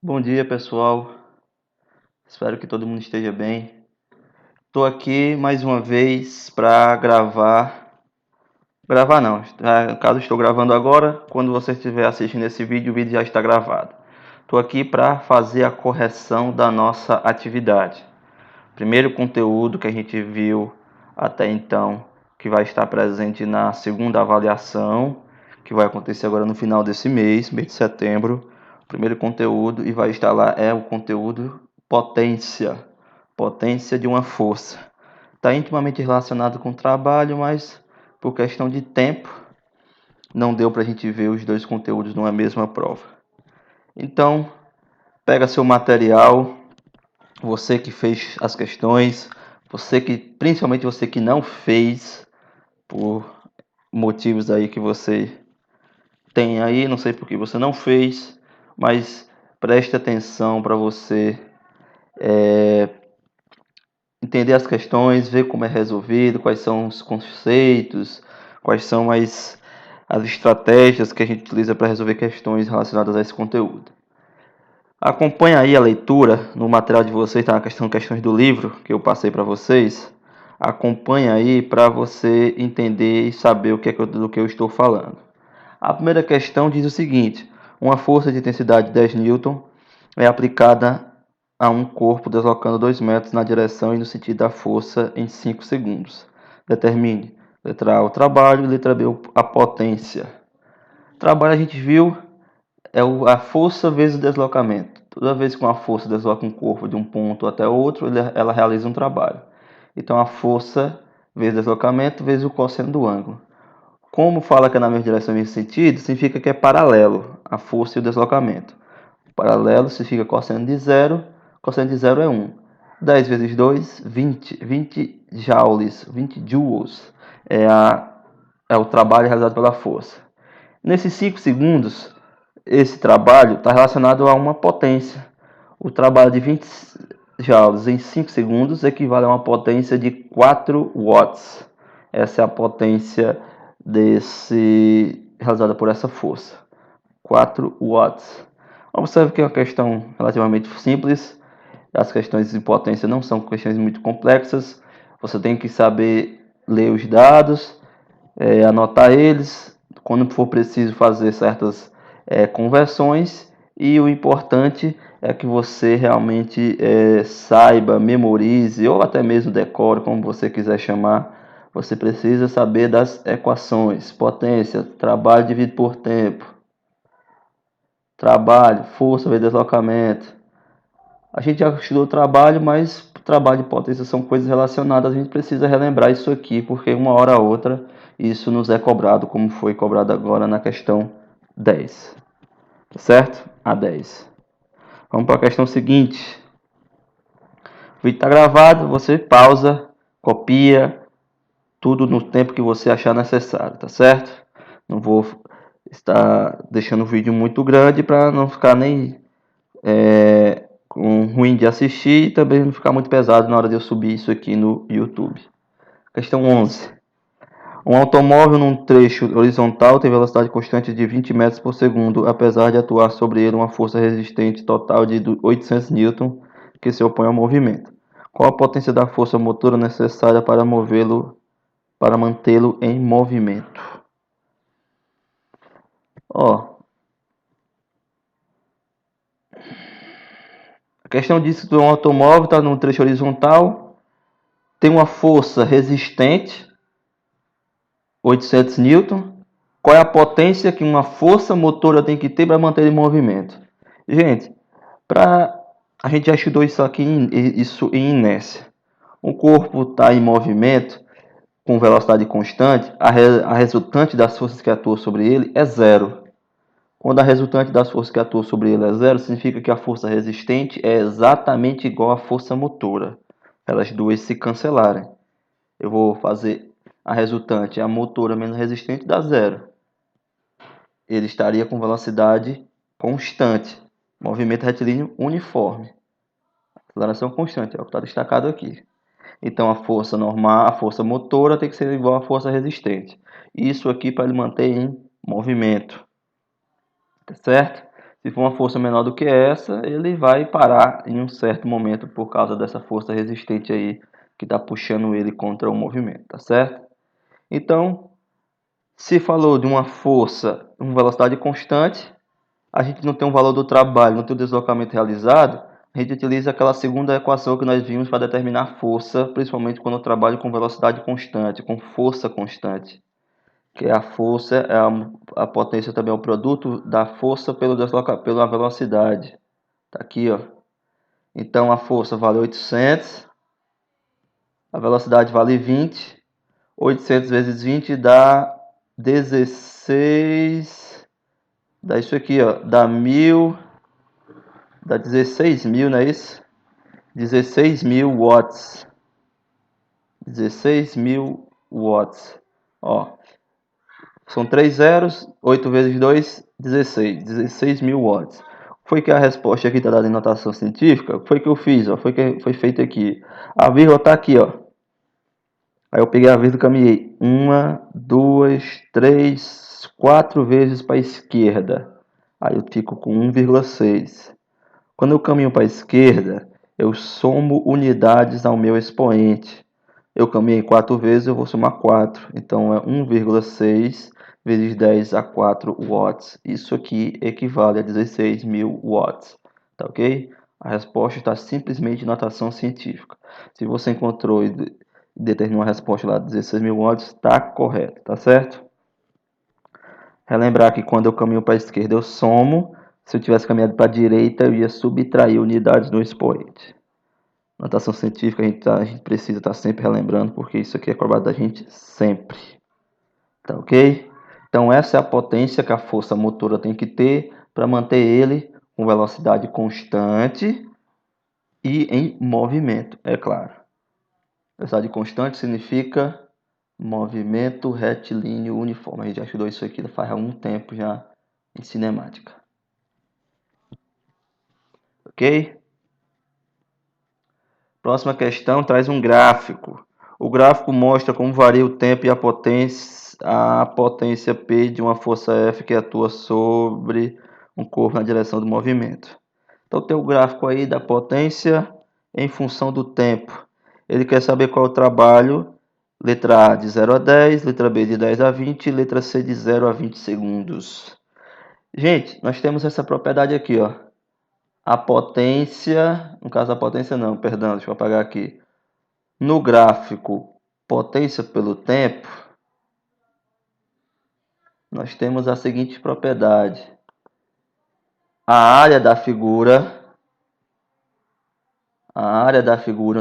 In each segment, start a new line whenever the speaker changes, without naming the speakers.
Bom dia, pessoal. Espero que todo mundo esteja bem. Estou aqui mais uma vez para gravar. Gravar não, no caso estou gravando agora. Quando você estiver assistindo esse vídeo, o vídeo já está gravado. Estou aqui para fazer a correção da nossa atividade. Primeiro conteúdo que a gente viu até então, que vai estar presente na segunda avaliação, que vai acontecer agora no final desse mês de setembro. O primeiro conteúdo e vai estar lá é o conteúdo potência, potência de uma força. Está intimamente relacionado com o trabalho, mas por questão de tempo não deu para a gente ver os dois conteúdos numa mesma prova. Então, pega seu material, você que fez as questões, principalmente você que não fez por motivos aí que você tem aí, não sei por que você não fez, mas preste atenção para você entender as questões, ver como é resolvido, quais são os conceitos, quais são as estratégias que a gente utiliza para resolver questões relacionadas a esse conteúdo. Acompanhe aí a leitura no material de vocês, está na questões do livro que eu passei para vocês. Acompanhe aí para você entender e saber do que eu estou falando. A primeira questão diz o seguinte: uma força de intensidade de 10 newton é aplicada a um corpo deslocando 2 metros na direção e no sentido da força em 5 segundos. Determine. Letra A, o trabalho, letra B, a potência. Trabalho a gente viu é a força vezes o deslocamento. Toda vez que uma força desloca um corpo de um ponto até outro, ela realiza um trabalho. Então, a força vezes o deslocamento vezes o cosseno do ângulo. Como fala que é na mesma direção e mesmo sentido, significa que é paralelo a força e o deslocamento. Paralelo significa cosseno de zero é 1. 10 vezes 2, 20. 20 joules, 20 joules é o trabalho realizado pela força. Nesses 5 segundos, esse trabalho está relacionado a uma potência. O trabalho de 20 joules em 5 segundos equivale a uma potência de 4 watts. Essa é a potência realizada por essa força. 4 watts. Observe que é uma questão relativamente simples. As questões de potência não são questões muito complexas. Você tem que saber ler os dados, anotar eles, quando for preciso fazer certas conversões, e o importante é que você realmente saiba, memorize ou até mesmo decore, como você quiser chamar. Você precisa saber das equações: potência, trabalho dividido por tempo, trabalho, força vezes deslocamento. A gente já estudou trabalho, mas trabalho e potência são coisas relacionadas. A gente precisa relembrar isso aqui, porque uma hora ou outra isso nos é cobrado, como foi cobrado agora na questão 10. Certo? A 10. Vamos para a questão seguinte. O vídeo está gravado, você pausa, copia, tudo no tempo que você achar necessário, tá certo? Não vou estar deixando o vídeo muito grande para não ficar nem ruim de assistir e também não ficar muito pesado na hora de eu subir isso aqui no YouTube. Questão 11. Um automóvel num trecho horizontal tem velocidade constante de 20 metros por segundo, apesar de atuar sobre ele uma força resistente total de 800 N que se opõe ao movimento. Qual a potência da força motora necessária para mantê-lo em movimento? Ó, a questão diz que um automóvel está num trecho horizontal, tem uma força resistente 800 N. Qual é a potência que uma força motora tem que ter para manter ele em movimento? Gente, a gente já estudou isso aqui em inércia. Um corpo está em movimento com velocidade constante, a resultante das forças que atuam sobre ele é zero. Quando a resultante das forças que atuam sobre ele é zero, significa que a força resistente é exatamente igual à força motora. Elas duas se cancelarem. Eu vou fazer a resultante, a motora menos resistente, dá zero. Ele estaria com velocidade constante. Movimento retilíneo uniforme. Aceleração constante, é o que está destacado aqui. Então a força normal, a força motora tem que ser igual à força resistente. Isso aqui para ele manter em movimento. Tá certo? Se for uma força menor do que essa, ele vai parar em um certo momento por causa dessa força resistente aí que está puxando ele contra o movimento, tá certo? Então, se falou de uma força, uma velocidade constante, a gente não tem um valor do trabalho, não tem o deslocamento realizado, a gente utiliza aquela segunda equação que nós vimos para determinar a força, principalmente quando eu trabalho com velocidade constante, com força constante. Que a força, a potência também é o produto da força pela velocidade. Tá aqui, ó. Então a força vale 800, a velocidade vale 20. 800 vezes 20 dá 16. Dá isso aqui, ó. Dá 1000. Dá 16.000, não é isso? 16.000 watts. 16.000 watts. Ó, são 3 zeros. 8 vezes 2, 16. 16.000 watts. Foi que a resposta aqui está dada em notação científica. Foi que eu fiz, ó. Foi que foi feito aqui. A vírgula está aqui, ó. Aí eu peguei a vírgula e caminhei 1, 2, 3, 4 vezes para a esquerda. Aí eu fico com 1,6. Quando eu caminho para a esquerda, eu somo unidades ao meu expoente. Eu caminhei 4 vezes, eu vou somar 4. Então é 1,6 vezes 10 a 4 watts. Isso aqui equivale a 16.000 watts. Tá ok? A resposta está simplesmente em notação científica. Se você encontrou e determinou uma resposta lá de 16.000 watts, está correto, tá certo? Relembrar que quando eu caminho para a esquerda, eu somo. Se eu tivesse caminhado para a direita, eu ia subtrair unidades no expoente. Notação científica a gente precisa estar sempre relembrando, porque isso aqui é cobrado da gente sempre. Tá ok? Então essa é a potência que a força motora tem que ter para manter ele com velocidade constante e em movimento, é claro. Velocidade constante significa movimento retilíneo uniforme. A gente já estudou isso aqui faz algum tempo já em cinemática. Ok? Próxima questão traz um gráfico. O gráfico mostra como varia o tempo e a potência P de uma força F que atua sobre um corpo na direção do movimento. Então tem o gráfico aí da potência em função do tempo. Ele quer saber qual é o trabalho. Letra A de 0 a 10, letra B de 10 a 20 e letra C de 0 a 20 segundos. Gente, nós temos essa propriedade aqui, ó. A potência, no caso a potência não, perdão, deixa eu apagar aqui. No gráfico potência pelo tempo, nós temos a seguinte propriedade. A área da figura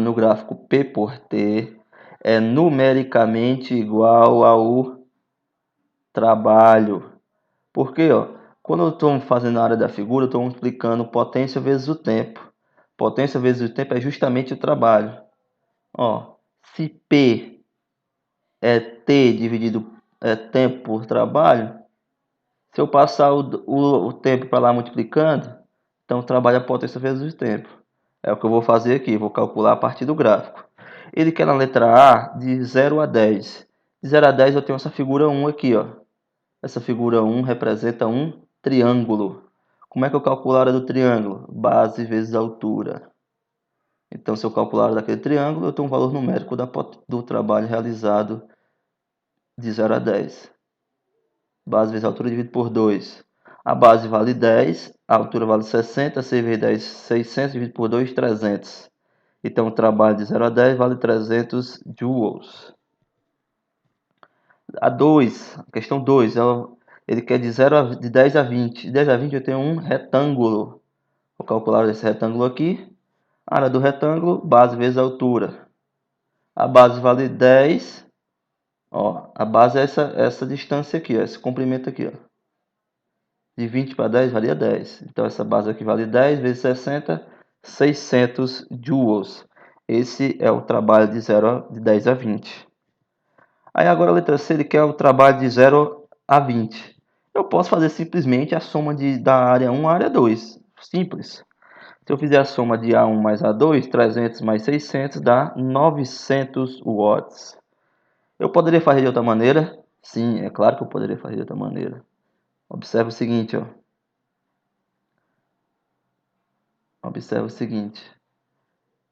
no gráfico P por T é numericamente igual ao trabalho. Porque, ó, quando eu estou fazendo a área da figura, eu estou multiplicando potência vezes o tempo. Potência vezes o tempo é justamente o trabalho. Ó, se P é T dividido tempo por trabalho, se eu passar o tempo para lá multiplicando, então o trabalho é a potência vezes o tempo. É o que eu vou fazer aqui, vou calcular a partir do gráfico. Ele quer na letra A de 0 a 10. De 0 a 10 eu tenho essa figura 1 aqui, ó. Essa figura 1 representa um triângulo. Como é que eu calculo a área do triângulo? Base vezes altura. Então, se eu calcular a área daquele triângulo, eu tenho um valor numérico do trabalho realizado de 0 a 10. Base vezes altura dividido por 2. A base vale 10, a altura vale 60, 6 vezes 10, 600, dividido por 2, 300. Então, o trabalho de 0 a 10 vale 300 joules. A 2, questão 2, ele quer de 10 a 20. De 10 a 20 eu tenho um retângulo. Vou calcular esse retângulo aqui. A área do retângulo, base vezes altura. A base vale 10. Ó, a base é essa distância aqui, ó, esse comprimento aqui. Ó. De 20 para 10 valia 10. Então essa base aqui vale 10 vezes 60, 600 joules. Esse é o trabalho de 10 a 20. Aí agora a letra C ele quer o trabalho de 0 a 20. Eu posso fazer simplesmente a soma da área 1 à área 2. Simples. Se eu fizer a soma de A1 mais A2, 300 mais 600 dá 900 watts. Eu poderia fazer de outra maneira? Sim, é claro que eu poderia fazer de outra maneira. Observe o seguinte, ó. Observa o seguinte.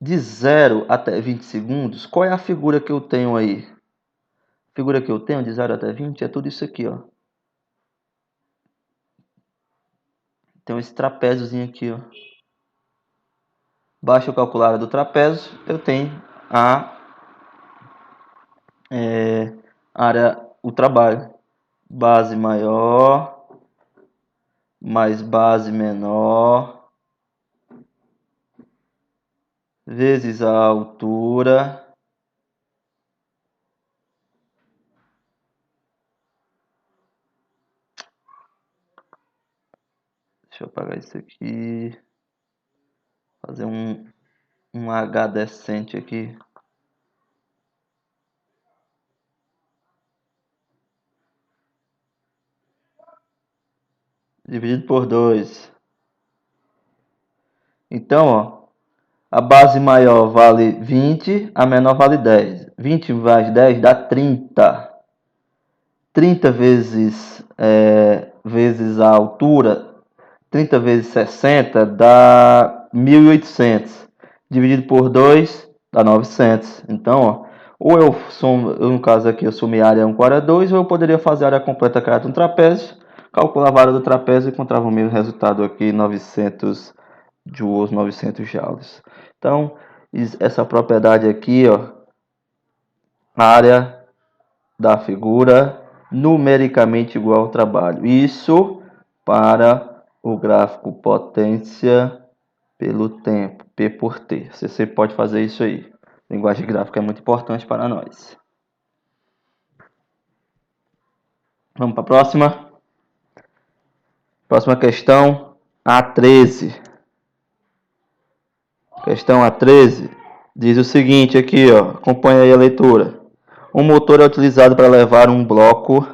De 0 até 20 segundos, qual é a figura que eu tenho aí? A figura que eu tenho de 0 até 20 é tudo isso aqui, ó. Tem esse trapéziozinho aqui, ó. Baixa o calculador do trapézio, eu tenho a área, o trabalho. Base maior mais base menor vezes a altura deixa eu apagar isso aqui, fazer um H decente aqui. Dividido por 2. Então, ó, a base maior vale 20, a menor vale 10. 20 mais 10 dá 30. 30 vezes a altura, 30 vezes 60 dá 1.800. Dividido por 2 dá 900. Então, ó, ou eu somo, no caso aqui eu somei a área 1 com a área 2, ou eu poderia fazer a área completa criada um trapézio, calcular a área do trapézio e encontrava o mesmo resultado aqui, 900 joules, 900 joules. Então, essa propriedade aqui, ó, área da figura numericamente igual ao trabalho. Isso para o gráfico potência pelo tempo, P por T. Você sempre pode fazer isso aí. Linguagem gráfica é muito importante para nós. Vamos para a próxima. Próxima questão, A13. Questão A13 diz o seguinte aqui, ó, acompanha aí a leitura. Um motor é utilizado para levar um bloco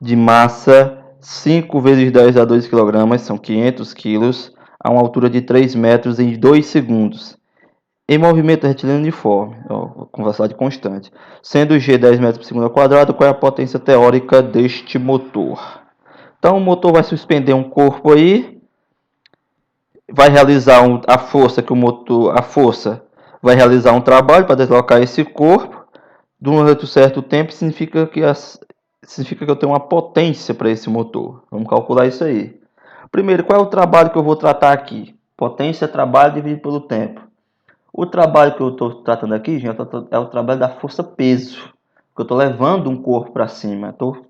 de massa 5 vezes 10 a 2 kg, são 500 kg, a uma altura de 3 metros em 2 segundos. Em movimento retilíneo uniforme, com velocidade constante. Sendo G 10 metros por segundo ao quadrado, qual é a potência teórica deste motor? Então o motor vai suspender um corpo aí, vai realizar a força vai realizar um trabalho para deslocar esse corpo. Durante um certo tempo significa que eu tenho uma potência para esse motor. Vamos calcular isso aí. Primeiro, qual é o trabalho que eu vou tratar aqui? Potência, trabalho dividido pelo tempo. O trabalho que eu estou tratando aqui, gente, é o trabalho da força-peso. Eu estou levando um corpo para cima. Estou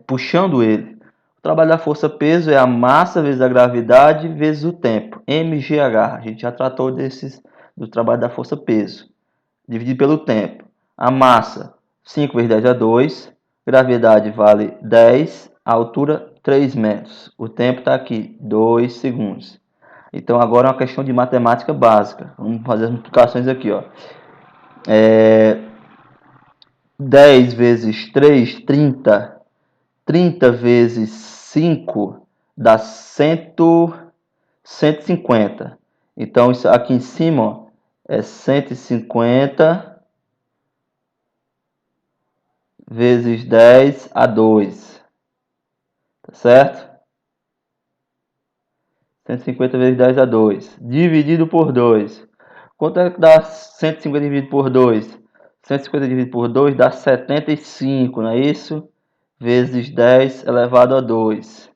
puxando ele. O trabalho da força-peso é a massa vezes a gravidade vezes o tempo. mgh. A gente já tratou do trabalho da força-peso. Dividido pelo tempo. A massa, 5 vezes 10 a 2. Gravidade vale 10. A altura, 3 metros. O tempo está aqui, 2 segundos. Então, agora é uma questão de matemática básica. Vamos fazer as multiplicações aqui, ó. 10 vezes 3, 30. 30 vezes 5 dá 150. Então, isso aqui em cima, ó, é 150 vezes 10 a 2. Tá certo? 150 vezes 10 a 2. Dividido por 2. Quanto é que dá 150 dividido por 2? 150 dividido por 2 dá 75, não é isso? Vezes 10 elevado a 2.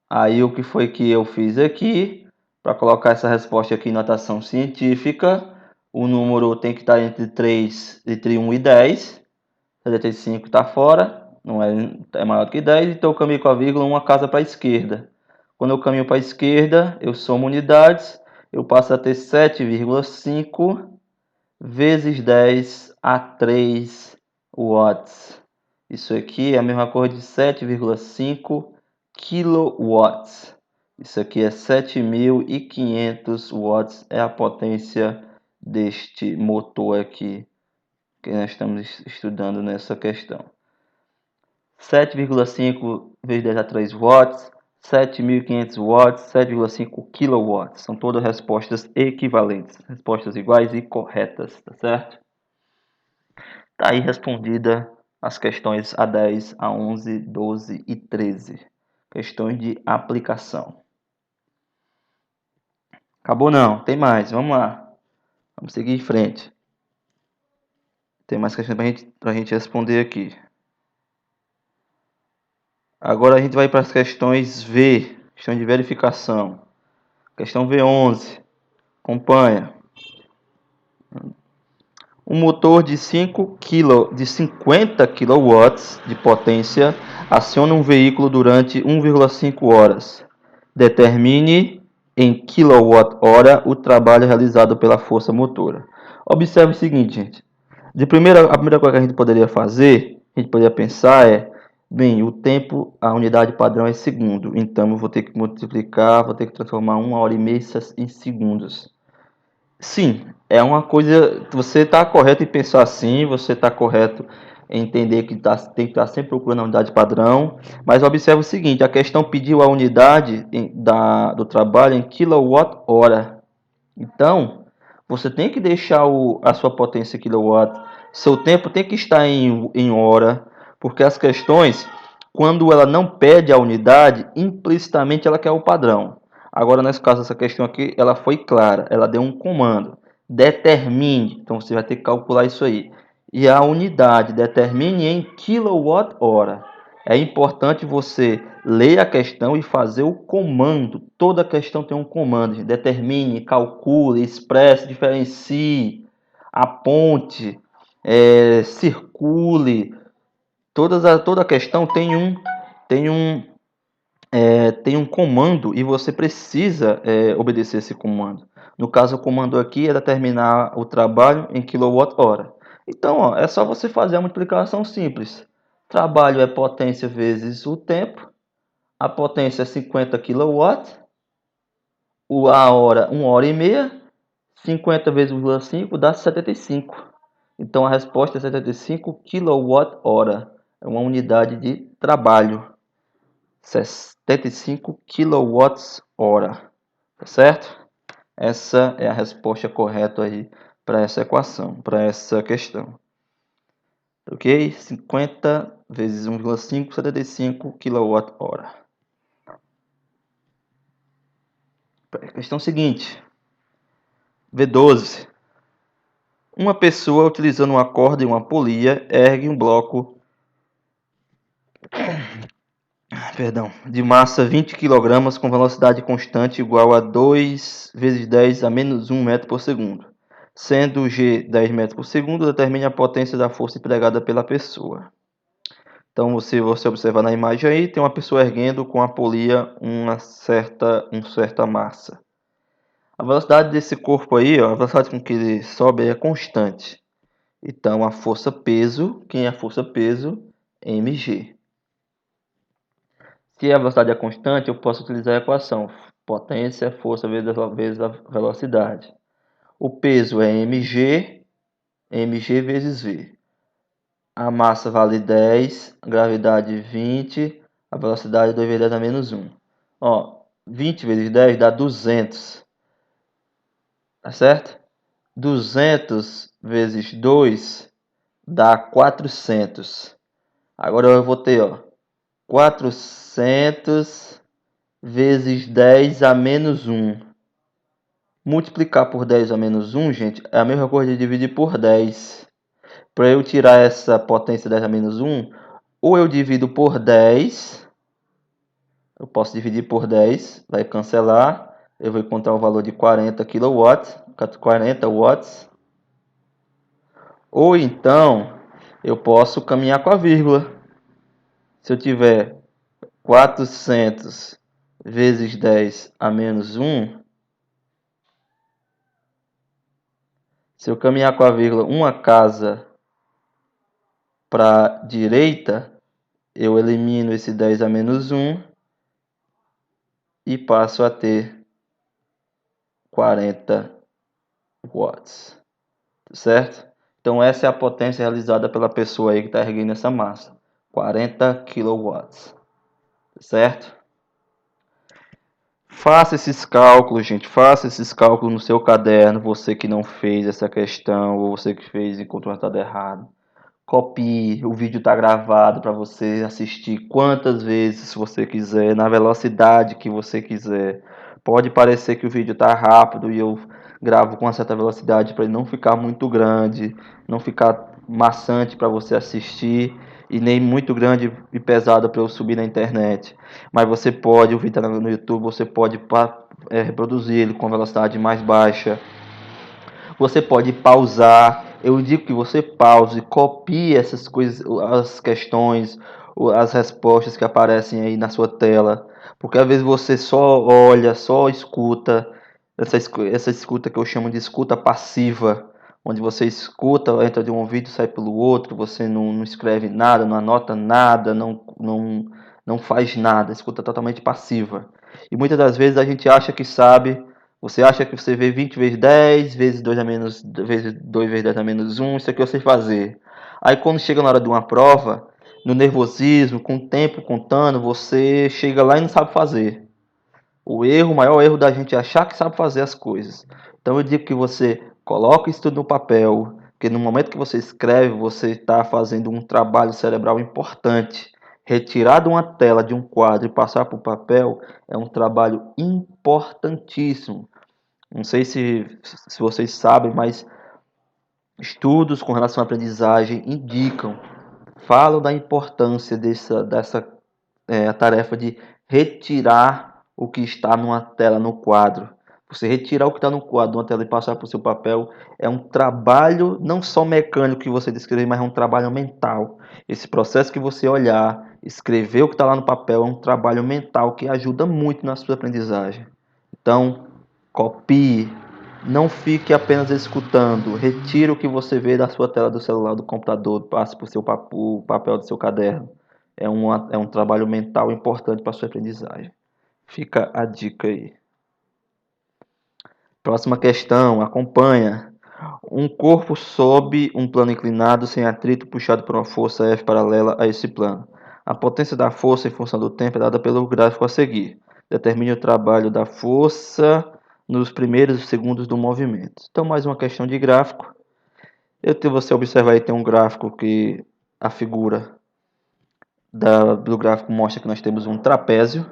Aí o que foi que eu fiz aqui? Para colocar essa resposta aqui em notação científica, o número tem que estar entre 1 e 10. 75 está fora, não é maior do que 10, então eu caminho com a vírgula uma casa para a esquerda. Quando eu caminho para a esquerda, eu somo unidades, eu passo a ter 7,5 vezes 10 a 3 watts. Isso aqui é a mesma coisa de 7,5 kilowatts. Isso aqui é 7.500 watts, é a potência deste motor aqui que nós estamos estudando nessa questão. 7,5 vezes 10 a 3 watts, 7.500 watts, 7,5 kW. São todas respostas equivalentes, respostas iguais e corretas, tá certo? Tá aí respondida as questões A10, A11, 12 e 13. Questões de aplicação. Acabou não, tem mais, vamos lá. Vamos seguir em frente. Tem mais questões pra gente responder aqui. Agora a gente vai para as questões V, questão de verificação. Questão V11. Acompanha. Um motor de 50 kW de potência aciona um veículo durante 1,5 horas. Determine em kWh o trabalho realizado pela força motora. Observe o seguinte, gente. A primeira coisa que a gente poderia fazer, a gente poderia pensar bem, o tempo, a unidade padrão é segundo. Então, eu vou ter que multiplicar, vou ter que transformar 1h30 em segundos. Sim, é uma coisa. Você está correto em pensar assim, você está correto em entender que tem que estar sempre procurando a unidade padrão, mas observe o seguinte: a questão pediu a unidade do trabalho em quilowatt-hora. Então, você tem que deixar a sua potência em quilowatt, seu tempo tem que estar em hora, porque as questões, quando ela não pede a unidade, implicitamente ela quer o padrão. Agora, nesse caso, essa questão aqui, ela foi clara, ela deu um comando, determine, então você vai ter que calcular isso aí. E a unidade, determine em quilowatt-hora. É importante você ler a questão e fazer o comando. Toda questão tem um comando. Determine, calcule, expresse, diferencie, aponte, circule. Toda questão tem um, tem um comando e você precisa obedecer esse comando. No caso, o comando aqui é determinar o trabalho em quilowatt-hora. Então, ó, é só você fazer a multiplicação simples. Trabalho é potência vezes o tempo. A potência é 50 kW. A hora, 1h30. 50 vezes 1,5 dá 75. Então, a resposta é 75 kWh. É uma unidade de trabalho. 75 kWh, tá certo? Essa é a resposta correta aí para essa equação, para essa questão. Ok? 50 vezes 1,5, 75 kWh. Questão seguinte. V12. Uma pessoa utilizando uma corda e uma polia ergue um bloco de massa 20 kg com velocidade constante igual a 2 vezes 10 a menos 1 metro por segundo. Sendo G 10 metros por segundo, determine a potência da força empregada pela pessoa. Então, se você observar na imagem aí, tem uma pessoa erguendo com a polia uma certa massa. A velocidade desse corpo aí, ó, a velocidade com que ele sobe é constante. Então, a força-peso, quem é a força-peso? mg. Se a velocidade é constante, eu posso utilizar a equação potência, força vezes a velocidade. O peso é mg vezes v. A massa vale 10, a gravidade 20, a velocidade 2 vezes 10 a menos 1. Ó, 20 vezes 10 dá 200, tá certo? 200 vezes 2 dá 400. Agora eu vou ter, ó, 400 vezes 10 a menos 1. Multiplicar por 10 a menos 1, gente, é a mesma coisa de dividir por 10. Para eu tirar essa potência 10 a menos 1, ou eu divido por 10, eu posso dividir por 10, vai cancelar, eu vou encontrar o valor de 40 kW, 40 watts. Ou então, eu posso caminhar com a vírgula. Se eu tiver 400 vezes 10 a menos 1, se eu caminhar com a vírgula uma casa para a direita, eu elimino esse 10 a menos 1 e passo a ter 40 watts, certo? Então essa é a potência realizada pela pessoa aí que está erguendo essa massa, 40 kW, certo? Faça esses cálculos, gente, faça esses cálculos no seu caderno, você que não fez essa questão, ou você que fez e encontrou o resultado errado. Copie, o vídeo está gravado para você assistir quantas vezes você quiser, na velocidade que você quiser. Pode parecer que o vídeo está rápido e eu gravo com uma certa velocidade para ele não ficar muito grande, não ficar maçante para você assistir e nem muito grande e pesado para eu subir na internet. Mas você pode, o vídeo tá no YouTube, você pode reproduzir ele com velocidade mais baixa. Você pode pausar. Eu digo que você pause, copie essas coisas, as questões, as respostas que aparecem aí na sua tela. Porque às vezes você só olha, só escuta, essa escuta que eu chamo de escuta passiva, onde você escuta, entra de um ouvido e sai pelo outro, você não escreve nada, não anota nada, não faz nada, escuta totalmente passiva. E muitas das vezes a gente acha que sabe. Você acha que você vê 20 vezes 10, vezes 2 a menos, vezes 2 vezes 10 a menos 1, isso aqui eu sei fazer. Aí quando chega na hora de uma prova, no nervosismo, com o tempo contando, você chega lá e não sabe fazer. O maior erro da gente é achar que sabe fazer as coisas. Então eu digo que você coloca isso tudo no papel, porque no momento que você escreve, você está fazendo um trabalho cerebral importante. Retirar de uma tela, de um quadro e passar para o papel é um trabalho importantíssimo. Não sei se vocês sabem, mas estudos com relação à aprendizagem falam da importância dessa tarefa de retirar o que está numa tela, no quadro. Você retirar o que está no quadro, numa tela e passar para o seu papel é um trabalho não só mecânico que você descreve, mas é um trabalho mental. Esse processo que você olhar, escrever o que está lá no papel é um trabalho mental que ajuda muito na sua aprendizagem. Então, copie, não fique apenas escutando. Retire o que você vê da sua tela do celular, do computador, passe para o papel do seu caderno. É um trabalho mental importante para a sua aprendizagem. Fica a dica aí. Próxima questão, acompanha. Um corpo sob um plano inclinado sem atrito puxado por uma força F paralela a esse plano. A potência da força em função do tempo é dada pelo gráfico a seguir. Determine o trabalho da força nos primeiros segundos do movimento. Então, mais uma questão de gráfico. Você observar aí, tem um gráfico que a figura do gráfico mostra que nós temos um trapézio.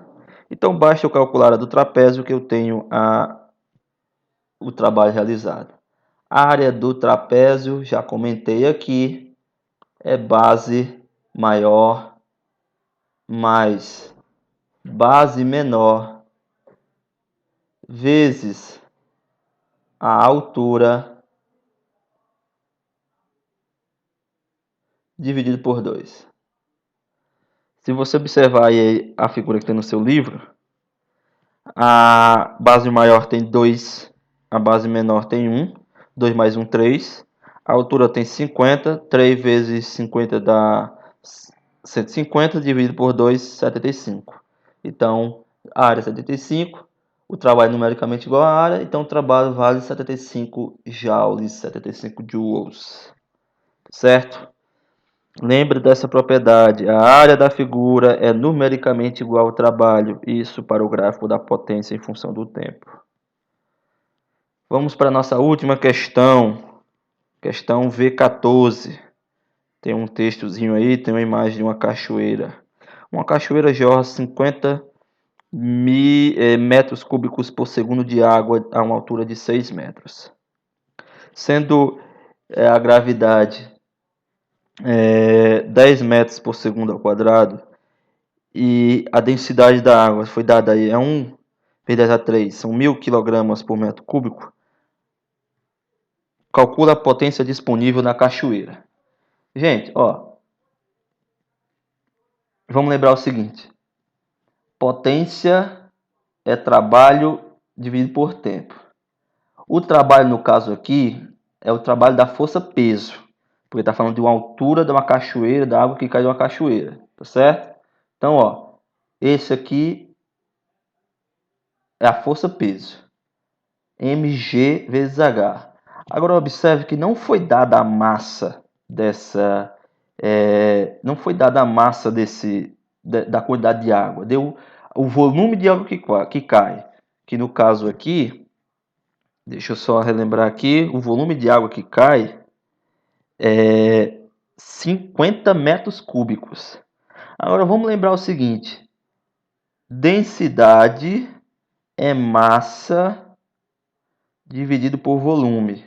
Então, basta eu calcular a do trapézio que eu tenho o trabalho realizado. A área do trapézio, já comentei aqui, é base maior mais base menor vezes a altura dividido por 2. Se você observar aí a figura que tem no seu livro, a base maior tem 2, a base menor tem 1, 2 mais 1, 3. A altura tem 50, 3 vezes 50 dá 150, dividido por 2, 75. Então, a área é 75, o trabalho é numericamente igual à área, então o trabalho vale 75 joules, 75 joules, certo? Lembre dessa propriedade, a área da figura é numericamente igual ao trabalho, isso para o gráfico da potência em função do tempo. Vamos para a nossa última questão, questão V14. Tem um textozinho aí, tem uma imagem de uma cachoeira. Uma cachoeira jorra 50 metros cúbicos por segundo de água a uma altura de 6 metros. Sendo a gravidade 10 metros por segundo ao quadrado e a densidade da água foi dada aí, 1 vezes 10 a 3, são 1000 kg por metro cúbico. Calcula a potência disponível na cachoeira. Gente, ó, vamos lembrar o seguinte: potência é trabalho dividido por tempo. O trabalho, no caso aqui, é o trabalho da força-peso, porque está falando de uma altura de uma cachoeira, da água que cai de uma cachoeira, tá certo? Então, ó, esse aqui é a força-peso, mg vezes h. Agora observe que não foi dada a massa não foi dada a massa da quantidade de água, deu o volume de água que cai, que no caso aqui, deixa eu só relembrar aqui, o volume de água que cai é 50 metros cúbicos. Agora vamos lembrar o seguinte: densidade é massa dividido por volume.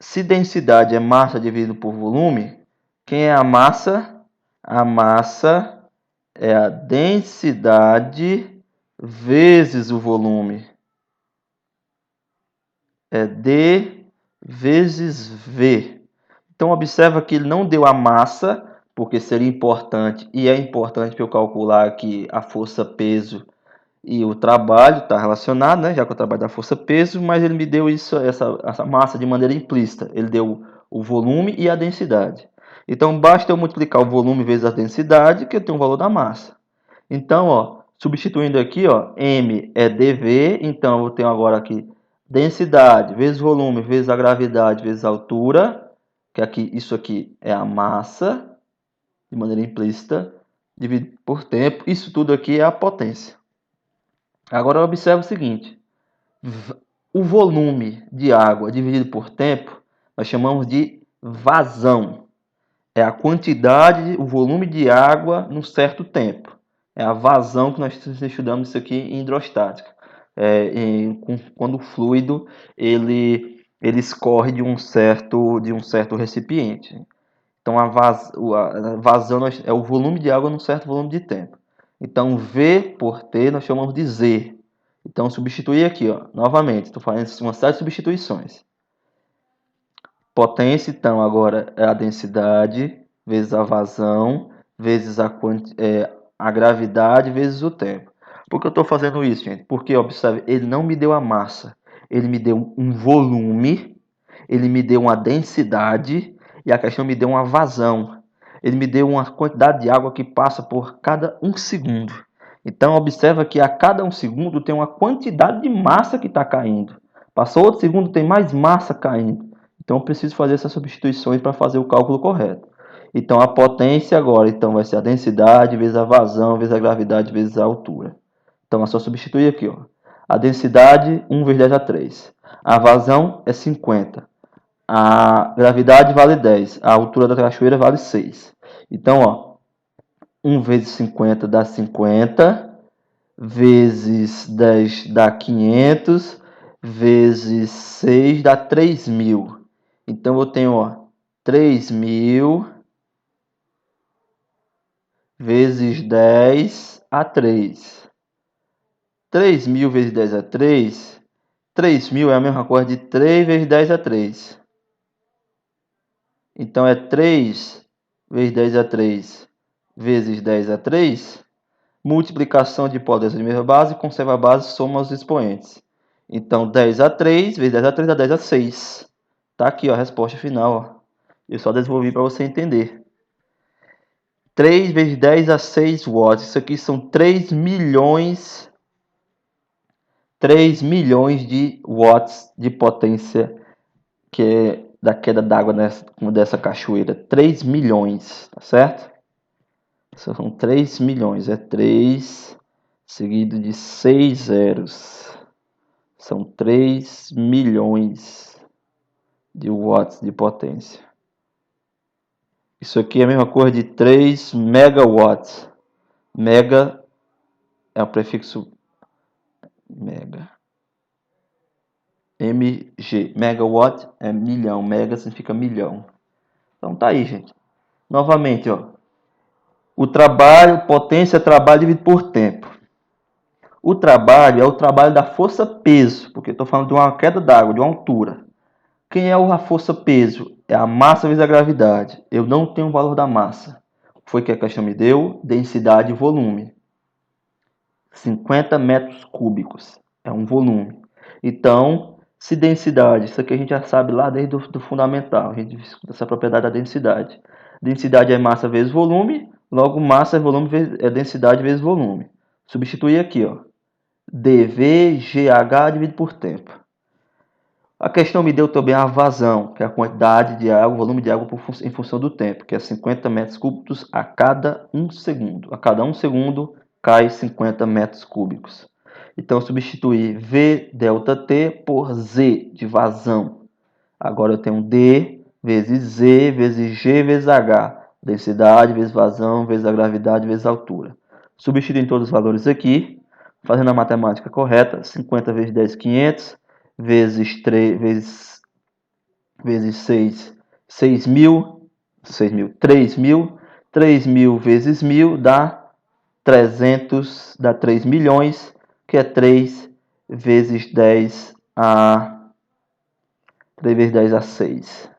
Se densidade é massa dividido por volume, quem é a massa? A massa é a densidade vezes o volume. É D vezes V. Então, observa que ele não deu a massa, porque seria importante, e é importante para eu calcular aqui a força-peso e o trabalho, está relacionado, né, já com o trabalho da força-peso, mas ele me deu essa massa de maneira implícita. Ele deu o volume e a densidade. Então, basta eu multiplicar o volume vezes a densidade, que eu tenho o valor da massa. Então, ó, substituindo aqui, ó, M é dV, então eu tenho agora aqui densidade vezes volume vezes a gravidade vezes a altura, que aqui, isso aqui é a massa, de maneira implícita, dividido por tempo. Isso tudo aqui é a potência. Agora observe o seguinte, o volume de água dividido por tempo, nós chamamos de vazão. É a quantidade, o volume de água num certo tempo. É a vazão que nós estudamos isso aqui em hidrostática. Quando o fluido ele escorre de um certo recipiente. Então a vazão é o volume de água num certo volume de tempo. Então V por T nós chamamos de Z. Então substituir aqui, ó, novamente, estou fazendo uma série de substituições. Potência, então, agora é a densidade vezes a vazão vezes a gravidade vezes o tempo. Por que eu estou fazendo isso, gente? Porque, observe, ele não me deu a massa, ele me deu um volume, ele me deu uma densidade e a questão me deu uma vazão. Ele me deu uma quantidade de água que passa por cada 1 segundo. Então, observa que a cada 1 segundo tem uma quantidade de massa que está caindo. Passou outro segundo, tem mais massa caindo. Então, eu preciso fazer essas substituições para fazer o cálculo correto. Então, a potência agora vai ser a densidade vezes a vazão vezes a gravidade vezes a altura. Então, é só substituir aqui. Ó. A densidade, 1 vezes 10 a 3. A vazão é 50. A gravidade vale 10. A altura da cachoeira vale 6. Então, ó, 1 vezes 50 dá 50. Vezes 10 dá 500. Vezes 6 dá 3.000. Então, eu tenho, ó, 3.000 vezes 10 a 3. 3.000 vezes 10 a 3. 3.000 é a mesma coisa de 3 vezes 10 a 3. Então, é 3 vezes 10 a 3 vezes 10 a 3. Multiplicação de potência de mesma base, conserva a base, soma os expoentes. Então, 10 a 3 vezes 10 a 3 dá 10 a 6. Tá aqui, ó, a resposta final. Ó. Eu só desenvolvi para você entender. 3 vezes 10 a 6 watts. Isso aqui são 3 milhões de watts de potência que é da queda d'água dessa cachoeira. 3 milhões, tá certo? São 3 milhões. É 3 seguido de 6 zeros. São 3 milhões de watts de potência. Isso aqui é a mesma coisa de 3 megawatts. Mega é o prefixo mega. MG. Megawatt é milhão. Mega significa milhão. Então tá aí, gente. Novamente, ó. O trabalho, potência, trabalho dividido por tempo. O trabalho é o trabalho da força-peso, porque estou falando de uma queda d'água, de uma altura. Quem é a força-peso? É a massa vezes a gravidade. Eu não tenho o valor da massa. Foi que a questão me deu? Densidade e volume. 50 metros cúbicos. É um volume. Então, se densidade, isso aqui a gente já sabe lá desde o fundamental. A gente discute essa propriedade da densidade. Densidade é massa vezes volume. Logo, massa é volume é densidade vezes volume. Substituir aqui, ó. dVGH dividido por tempo. A questão me deu também a vazão, que é a quantidade de água, o volume de água em função do tempo, que é 50 metros cúbicos a cada 1 segundo. A cada 1 segundo cai 50 metros cúbicos. Então, substituir V ΔT por Z de vazão. Agora eu tenho D vezes Z vezes G vezes H. Densidade vezes vazão vezes a gravidade vezes a altura. Substituem todos os valores aqui, fazendo a matemática correta. 50 vezes 10, 500, vezes 3, vezes 6, 6.000, 3.000, 3.000 vezes 1.000 dá 300, dá 3 milhões, que é 3 vezes 10 a 3 vezes 10 a 6,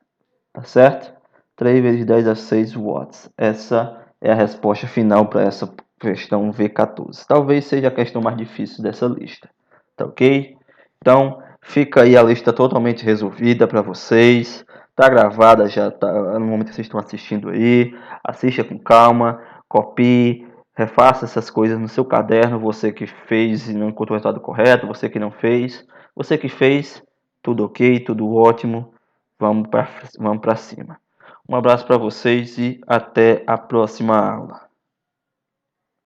tá certo? 3 vezes 10 a 6 watts. Essa é a resposta final para essa questão V14. Talvez seja a questão mais difícil dessa lista, tá ok? Então, fica aí a lista totalmente resolvida para vocês. Tá gravada já, tá, no momento que vocês estão assistindo aí. Assista com calma, copie, refaça essas coisas no seu caderno. Você que fez e não encontrou o resultado correto, você que não fez. Você que fez, tudo ok, tudo ótimo. Vamos para cima. Um abraço para vocês e até a próxima aula.